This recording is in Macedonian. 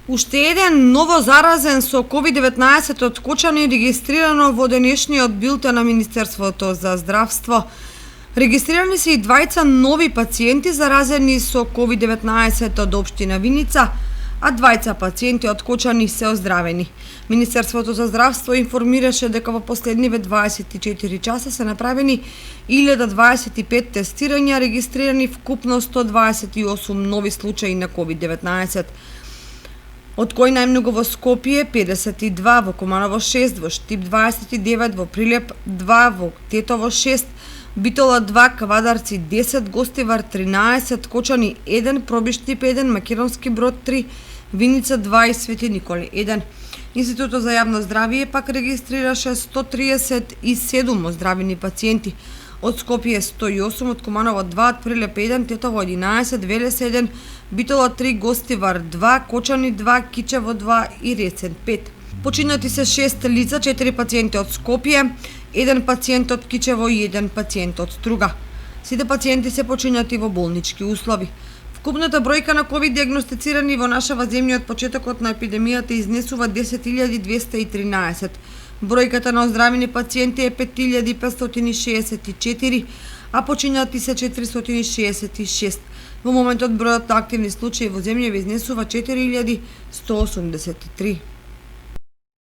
Уште еден ново заразен со COVID-19 од Кочани регистрирано во денешниот билтен на Министерството за здравство. Регистрирани се и двајца нови пациенти заразени со COVID-19 од општина Виница, а двајца пациенти од Кочани се оздравени. Министерството за здравство информираше дека во последниве 24 часа се направени 1025 тестирања, регистрирани вкупно 128 нови случаи на COVID-19. Од кои најмногу во Скопје 52, во Куманово 6, во Штип 29, во Прилеп 2, во Тетово 6, Битола 2, Кавадарци 10, Гостивар 13, Кочани 1, Пробиштип 1, Македонски Брод 3, Виница 2 и Свети Николе 1. Институтот за јавно здравје пак регистрираше 137 оздравени пациенти. Од Скопје 108, од Куманово 2, од Прилеп 1, Тетово 11, Велес 1, Битола 3, Гостивар 2, Кочани 2, Кичево 2 и Рецен 5. Починати се 6 лица, 4 пациенти од Скопје, 1 пациент од Кичево и 1 пациент од Струга. Сите пациенти се починати во болнички услови. Вкупната бројка на ковид диагностицирани во нашава земја од почетокот на епидемијата изнесува 10.213. Бројката на оздравени пациенти е 5.564, а починати се 466. Во моментот бројот на активни случаи во земја изнесува 4.183.